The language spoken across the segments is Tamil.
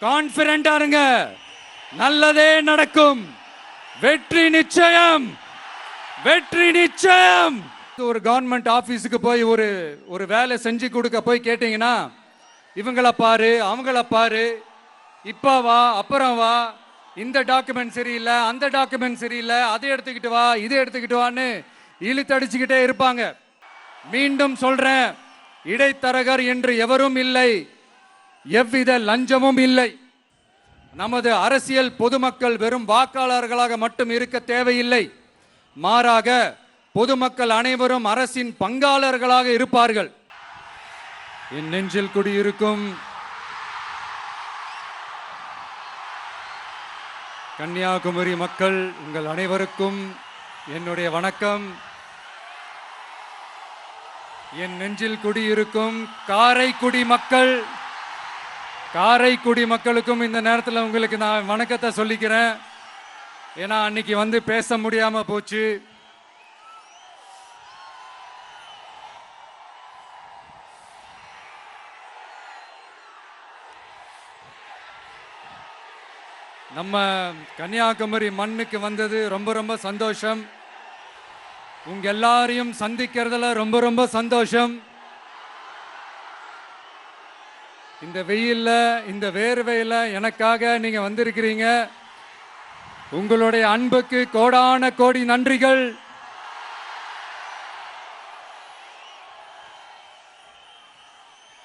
கான்பிடண்டா இருங்க, நல்லதே நடக்கும். வெற்றி நிச்சயம், வெற்றி நிச்சயம். ஒரு கவர்மெண்ட் ஆபீஸுக்கு போய் ஒரு வேலை செஞ்சு கொடுக்க போய் கேட்டீங்கன்னா, இவங்கள பாரு அவங்கள பாரு, இப்ப வா அப்புறம் வா, இந்த டாக்குமெண்ட் சரியில்லை அந்த டாக்குமெண்ட் சரியில்லை, அதை எடுத்துக்கிட்டு வா இதை எடுத்துக்கிட்டு வான்னு இழுத்தடிச்சுக்கிட்டே இருப்பாங்க. மீண்டும் சொல்றேன், இடைத்தரகர் என்று எவரும் இல்லை, எவ்வித லஞ்சமும் இல்லை. நமது அரசியல் பொதுமக்கள் வெறும் வாக்காளர்களாக மட்டும் இருக்க தேவையில்லை. மாறாக பொதுமக்கள் அனைவரும் அரசின் பங்காளர்களாக இருப்பார்கள். என் நெஞ்சில் குடியிருக்கும் கன்னியாகுமரி மக்கள், உங்கள் அனைவருக்கும் என்னுடைய வணக்கம். என் நெஞ்சில் குடியிருக்கும் காரைக்குடி மக்கள், காரைக்குடி மக்களுக்கும் இந்த நேரத்தில் உங்களுக்கு நான் வணக்கத்தை சொல்லிக்கிறேன். ஏன்னா அன்னைக்கு வந்து பேச முடியாம போச்சு. நம்ம கன்னியாகுமரி மண்ணுக்கு வந்தது ரொம்ப ரொம்ப சந்தோஷம். உங்க எல்லாரையும் சந்திக்கிறதுல ரொம்ப ரொம்ப சந்தோஷம். இந்த வெயில்ல இந்த வேர்வையில எனக்காக நீங்க வந்திருக்கிறீங்க. உங்களுடைய அன்புக்கு கோடான கோடி நன்றிகள்.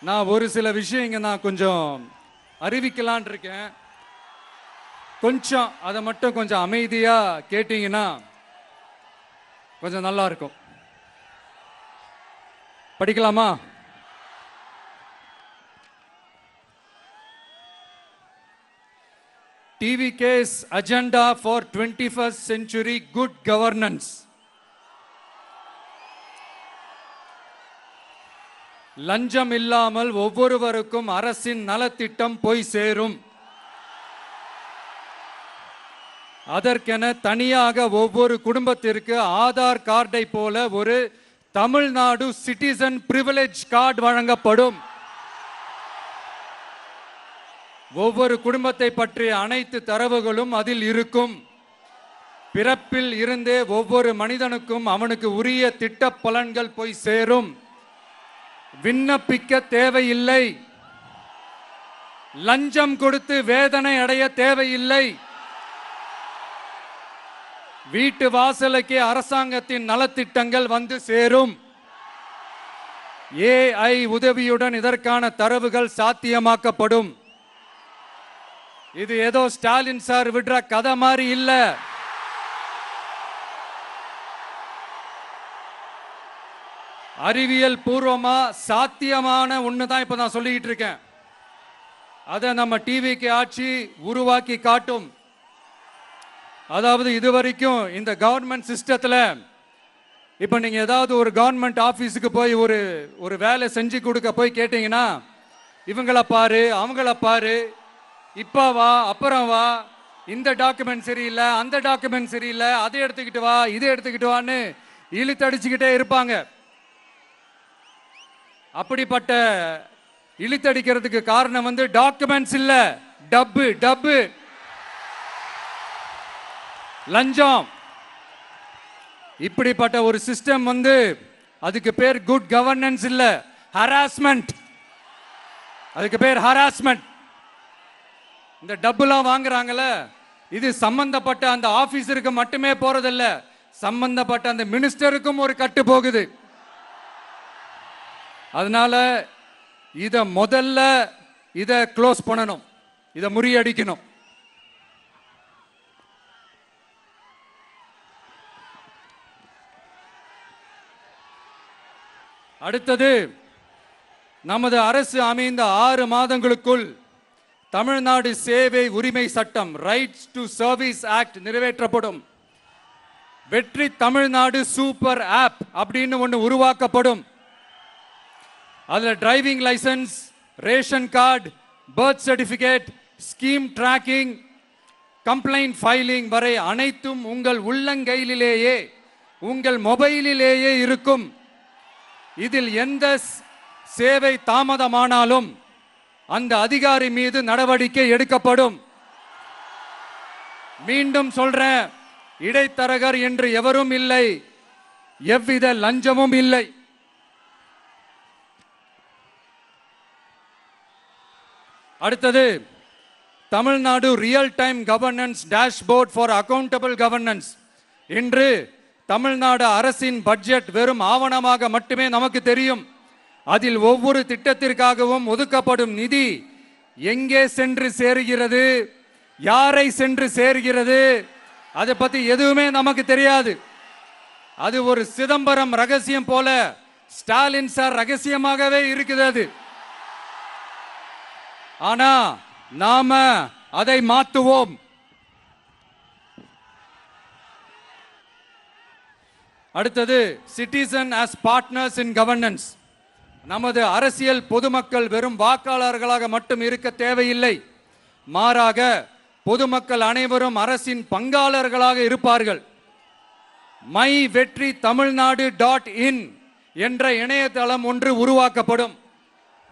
நான் ஒரு சில விஷயங்க நான் கொஞ்சம் அறிவிக்கலான் இருக்கேன். கொஞ்சம் அதை மட்டும் கொஞ்சம் அமைதியா கேட்டீங்கன்னா கொஞ்சம் நல்லா இருக்கும். படிக்கலாமா? TVK's agenda for 21st century good governance. லஞ்சம் இல்லாமல் ஒவ்வொருவருக்கும் அரசின் நலத்திட்டம் போய் சேரும். அதற்கென தனியாக ஒவ்வொரு குடும்பத்திற்கு ஆதார் கார்டை போல ஒரு தமிழ்நாடு சிட்டிசன் பிரிவிலேஜ் கார்டு வழங்கப்படும். ஒவ்வொரு குடும்பத்தை பற்றிய அனைத்து தரவுகளும் அதில் இருக்கும். பிறப்பில் இருந்தே ஒவ்வொரு மனிதனுக்கும் அவனுக்கு உரிய திட்ட பலன்கள் போய் சேரும். விண்ணப்பிக்க தேவையில்லை, லஞ்சம் கொடுத்து வேதனை அடைய தேவையில்லை. வீட்டு வாசலுக்கே அரசாங்கத்தின் நலத்திட்டங்கள் வந்து சேரும். AI உதவியுடன் இதற்கான தரவுகள் சாத்தியமாக்கப்படும். இது ஏதோ ஸ்டாலின் சார் விடுற கதை மாதிரி இல்ல. அறிவியல் பூர்வமா சாத்தியமான ஒண்ணுதான் இப்ப நான் சொல்லிட்டு இருக்கேன். அதை நம்ம டிவிக்கு ஆட்சி உருவாக்கி காட்டும். அதாவது இதுவரைக்கும் இந்த கவர்மெண்ட் சிஸ்டத்துல இப்ப நீங்க ஏதாவது ஒரு கவர்மெண்ட் ஆபீஸுக்கு போய் ஒரு வேலை செஞ்சு கொடுக்க போய் கேட்டீங்கன்னா, இவங்கள பாரு அவங்கள பாரு, இப்ப வா அப்புறம் வா, இந்த டாக்குமெண்ட் சரியில்லை அந்த டாக்குமெண்ட் சரியில்லை, அதை எடுத்துக்கிட்டு வா இதை எடுத்துக்கிட்டு வான்னு இழுத்தடிச்சுக்கிட்டே இருப்பாங்க. அப்படிப்பட்ட இழுத்தடிக்கிறதுக்கு காரணம் வந்து டாக்குமெண்ட்ஸ் இல்ல, டப்பு டப்பு லஞ்சம். இப்படிப்பட்ட ஒரு சிஸ்டம் வந்து அதுக்கு பேர் குட் கவர்னன்ஸ் இல்ல, ஹராஸ்மெண்ட். அதுக்கு பேர் ஹராஸ்மெண்ட். இந்த டப்புலாம் வாங்குறாங்கல்ல, இது சம்பந்தப்பட்ட அந்த ஆபீசருக்கு மட்டுமே போறதில்ல, சம்பந்தப்பட்ட அந்த மினிஸ்டருக்கும் ஒரு கட்டு போகுது. அதனால முதல்ல இத க்ளோஸ் பண்ணணும், இத முறியடிக்கணும். அடுத்தது, நமது அரசு அமைந்த 6 மாதங்களுக்குள் தமிழ்நாடு சேவை உரிமை சட்டம் ரைட்ஸ் டு சர்வீஸ் ஆக்ட் நிறைவேற்றப்படும். வெற்றி தமிழ்நாடு சூப்பர் ஆப் அப்படின்னு ஒன்று உருவாக்கப்படும். அதில் driving licence, ration card, birth certificate, scheme tracking, complaint filing வரை அனைத்தும் உங்கள் உள்ளங்கையிலேயே உங்கள் மொபைலிலேயே இருக்கும். இதில் எந்த சேவை தாமதமானாலும் அந்த அதிகாரி மீது நடவடிக்கை எடுக்கப்படும். மீண்டும் சொல்றேன், இடைத்தரகர் என்று எவரும் இல்லை, எவ்வித லஞ்சமும் இல்லை. அடுத்தது, Tamil Nadu real time governance dashboard for accountable governance. இன்று தமிழ்நாடு அரசின் பட்ஜெட் வெறும் ஆவணமாக மட்டுமே நமக்கு தெரியும். அதில் ஒவ்வொரு திட்டத்திற்காகவும் ஒதுக்கப்படும் நிதி எங்கே சென்று சேருகிறது, யாரை சென்று சேர்கிறது, அதை பத்தி எதுவுமே நமக்கு தெரியாது. அது ஒரு சிதம்பரம் ரகசியம் போல ஸ்டாலின் சார் ரகசியமாகவே இருக்குது அது. ஆனா நாம அதை மாற்றுவோம். அடுத்தது, சிட்டிசன் as பார்ட்னர்ஸ் இன் கவர்னன்ஸ். நமது அரசியல் பொதுமக்கள் வெறும் வாக்காளர்களாக மட்டும் இருக்க தேவையில்லை. மாறாக பொதுமக்கள் அனைவரும் அரசின் பங்காளர்களாக இருப்பார்கள். மை வெற்றி தமிழ்நாடு .in என்ற இணையதளம் ஒன்று உருவாக்கப்படும்.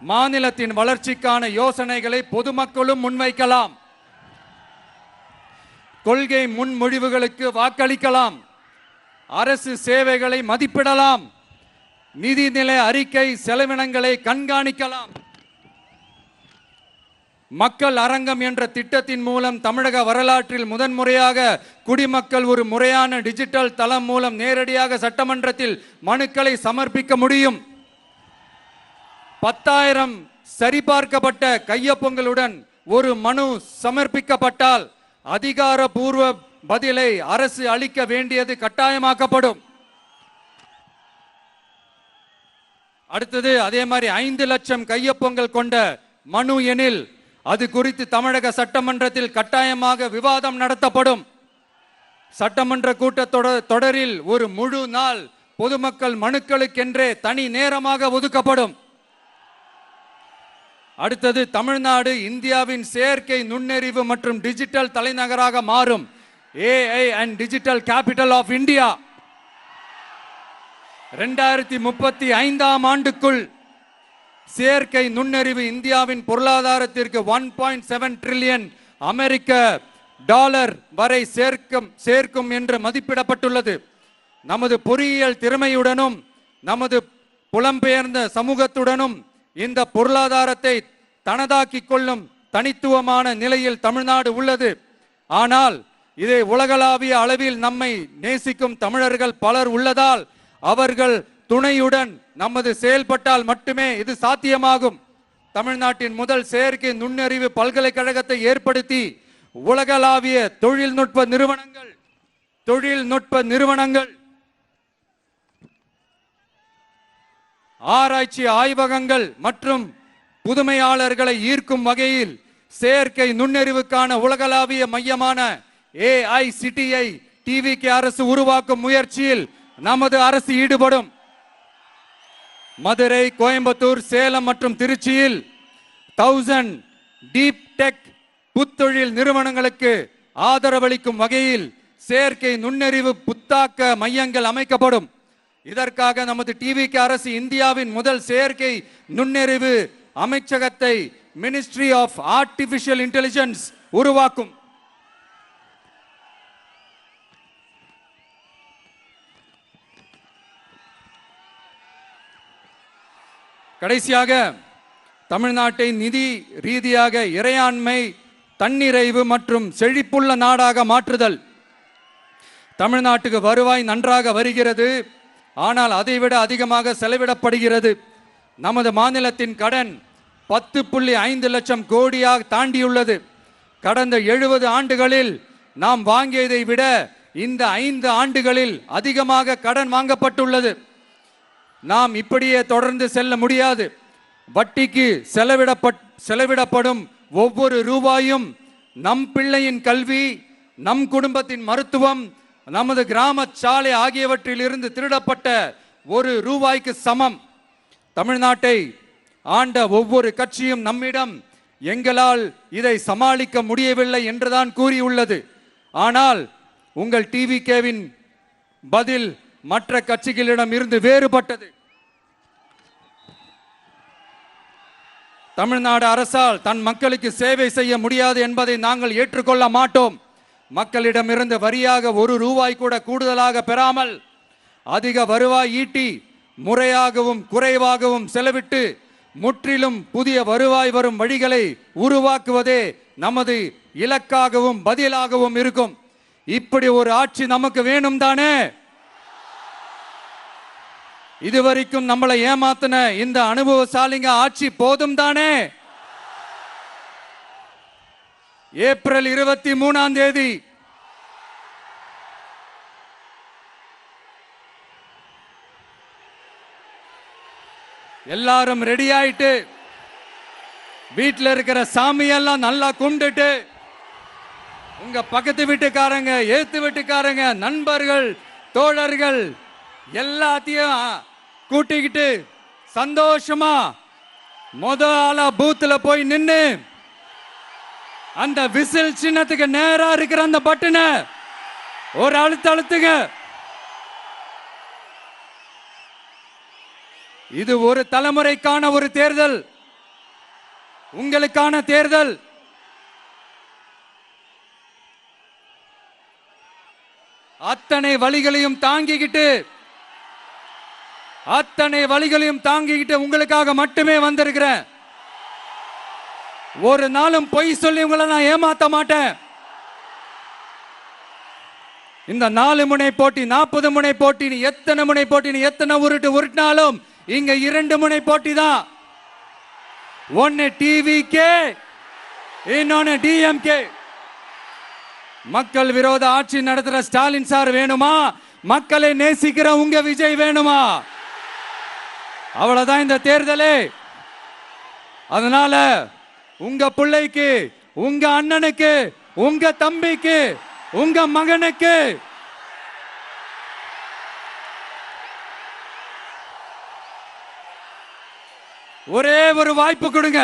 மாநிலத்தின் வளர்ச்சிக்கான யோசனைகளை பொதுமக்களும் முன்வைக்கலாம். கொள்கை முன்மொழிவுகளுக்கு வாக்களிக்கலாம். அரசு சேவைகளை மதிப்பிடலாம். நிதிநிலை அறிக்கை செலவினங்களை கண்காணிக்கலாம். மக்கள் அரங்கம் என்ற திட்டத்தின் மூலம் தமிழக வரலாற்றில் முதன்முறையாக குடிமக்கள் ஒரு முறையான டிஜிட்டல் தளம் மூலம் நேரடியாக சட்டமன்றத்தில் மனுக்களை சமர்ப்பிக்க முடியும். 10,000 சரிபார்க்கப்பட்ட கையொப்பங்களுடன் ஒரு மனு சமர்ப்பிக்கப்பட்டால் அதிகாரப்பூர்வ பதிலை அரசு அளிக்க வேண்டியது கட்டாயமாக்கப்படும். அடுத்தது, அதே மாதிரி 5 லட்சம் கையொப்பங்கள் கொண்ட மனு எனில் அது குறித்து தமிழக சட்டமன்றத்தில் கட்டாயமாக விவாதம் நடத்தப்படும். சட்டமன்ற கூட்டத்தொடரில் ஒரு முழு நாள் பொதுமக்கள் மனுக்களுக்கென்றே தனி நேரமாக ஒதுக்கப்படும். அடுத்தது, தமிழ்நாடு இந்தியாவின் செயற்கை நுண்ணறிவு மற்றும் டிஜிட்டல் தலைநகராக மாறும். AI and digital capital of India. 2035ஆம் ஆண்டுக்குள் செயற்கை நுண்ணறிவு இந்தியாவின் பொருளாதாரத்திற்கு 1.7 டிரில்லியன் அமெரிக்க டாலர் வரை சேர்க்கும் என்று மதிப்பிடப்பட்டுள்ளது. நமது பொறியியல் திறமையுடனும் நமது புலம்பெயர்ந்த சமூகத்துடனும் இந்த பொருளாதாரத்தை தனதாக்கிக் கொள்ளும் தனித்துவமான நிலையில் தமிழ்நாடு உள்ளது. ஆனால் இதை உலகளாவிய அளவில் நம்மை நேசிக்கும் தமிழர்கள் பலர் உள்ளதால் அவர்கள் துணையுடன் நமது செயல்பட்டால் மட்டுமே இது சாத்தியமாகும். தமிழ்நாட்டின் முதல் செயற்கை நுண்ணறிவு பல்கலைக்கழகத்தை ஏற்படுத்தி உலகளாவிய தொழில்நுட்ப நிறுவனங்கள் ஆராய்ச்சி ஆய்வகங்கள் மற்றும் புதுமையாளர்களை ஈர்க்கும் வகையில் செயற்கை நுண்ணறிவுக்கான உலகளாவிய மையமான AICTI TVK அரசு உருவாக்கும் முயற்சியில் நமது அரசு ஈடுபடும். மதுரை, கோயம்புத்தூர், சேலம் மற்றும் திருச்சியில் 1000 டீப் டெக் புத்தொழில் நிறுவனங்களுக்கு ஆதரவளிக்கும் வகையில் செயற்கை நுண்ணறிவு புத்தாக்க மையங்கள் அமைக்கப்படும். இதற்காக நமது TVK அரசு இந்தியாவின் முதல் செயற்கை நுண்ணறிவு அமைச்சகத்தை மினிஸ்ட்ரி ஆஃப் ஆர்டிபிஷியல் இன்டெலிஜென்ஸ் உருவாக்கும். கடைசியாக, தமிழ்நாட்டை நிதி ரீதியாக இறையாண்மை, தன்னிறைவு மற்றும் செழிப்புள்ள நாடாக மாற்றுதல். தமிழ்நாட்டுக்கு வருவாய் நன்றாக வருகிறது, ஆனால் அதைவிட அதிகமாக செலவிடப்படுகிறது. நமது மாநிலத்தின் கடன் 10.5 லட்சம் கோடியாக தாண்டியுள்ளது. கடந்த 70 ஆண்டுகளில் நாம் வாங்கியதை விட இந்த 5 ஆண்டுகளில் அதிகமாக கடன் வாங்கப்பட்டுள்ளது. நாம் இப்படியே தொடர்ந்து செல்ல முடியாது. வட்டிக்கு செலவிடப்படும் ஒவ்வொரு ரூபாயும் நம் பிள்ளையின் கல்வி, நம் குடும்பத்தின் மருத்துவம், நமது கிராம சாலை ஆகியவற்றிலிருந்து திருடப்பட்ட ஒரு ரூபாய்க்கு சமம். தமிழ்நாட்டை ஆண்ட ஒவ்வொரு கட்சியும் நம்மிடம் எங்களால் இதை சமாளிக்க முடியவில்லை என்றுதான் கூறியுள்ளது. ஆனால் உங்கள் TVKவின் பதில் மற்ற கட்சிகளிடம் இருந்து வேறுபட்டது. தமிழ்நாடு அரசால் தன் மக்களுக்கு சேவை செய்ய முடியாது என்பதை நாங்கள் ஏற்றுக்கொள்ள மாட்டோம். மக்களிடமிருந்து வரியாக ₹1 கூட கூடுதலாக பெறாமல் அதிக வருவாய் ஈட்டி முறையாகவும் குறைவாகவும் செலவிட்டு முற்றிலும் புதிய வருவாய் வரும் வழிகளை உருவாக்குவதே நமது இலக்காகவும் பதிலாகவும் இருக்கும். இப்படி ஒரு ஆட்சி நமக்கு வேணும் தானே? இதுவரைக்கும் நம்மளை ஏமாத்தின இந்த அனுபவசாலிங்க ஆட்சி போதும் தானே? ஏப்ரல் 23 எல்லாரும் ரெடி ஆயிட்டு வீட்டில் இருக்கிற சாமியெல்லாம் நல்லா கும்பிட்டுட்டு உங்க பக்கத்து வீட்டுக்காரங்க, ஏத்து வீட்டுக்காரங்க, நண்பர்கள், தோழர்கள் எல்லாத்தையும் கூட்டிக்கிட்டு சந்தோஷமா ஆளா பூத்துல போய் நின்னு அந்த விசில் சின்னத்துக்கு நேரா இருக்கிற அந்த பட்டனை ஒரு அழுத்துங்க. இது ஒரு தலைமுறைக்கான ஒரு தேர்தல், உங்களுக்கான தேர்தல். அத்தனை வழிகளையும் தாங்கிக்கிட்டு உங்களுக்காக மட்டுமே வந்திருக்கிறேன். ஒரு நாளும் பொய் சொல்லி உங்களை நான் ஏமாத்த மாட்டேன். இந்த 4 முனை போட்டி, 40 முனை போட்டி, எத்தனை முனை போட்டி, எத்தனை உருட்டினாலும் இங்க 2 முனை போட்டி தான். ஒன்னு டிவிகே, இன்னொன்னு டிஎம்கே. மக்கள் விரோத ஆட்சி நடத்துற ஸ்டாலின் சார் வேணுமா? மக்களை நேசிக்கிற உங்க விஜய் வேணுமா? அவ்வளவுதான் இந்த தேர்தலே. அதனால உங்க பிள்ளைக்கு, உங்க அண்ணனுக்கு, உங்க தம்பிக்கு, உங்க மகனுக்கு ஒரே ஒரு வாய்ப்பு கொடுங்க.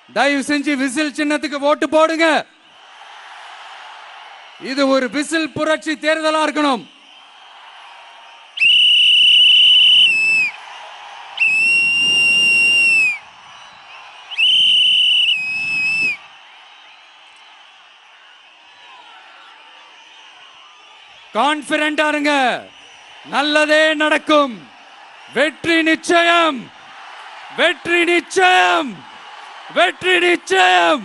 தயவு செஞ்சு விசில் சின்னத்துக்கு ஓட்டு போடுங்க. இது ஒரு விசில் புரட்சி தேர்தலா இருக்கணும். கான்பிடென்டா இருங்க, நல்லதே நடக்கும். வெற்றி நிச்சயம், வெற்றி நிச்சயம், வெற்றி நிச்சயம்.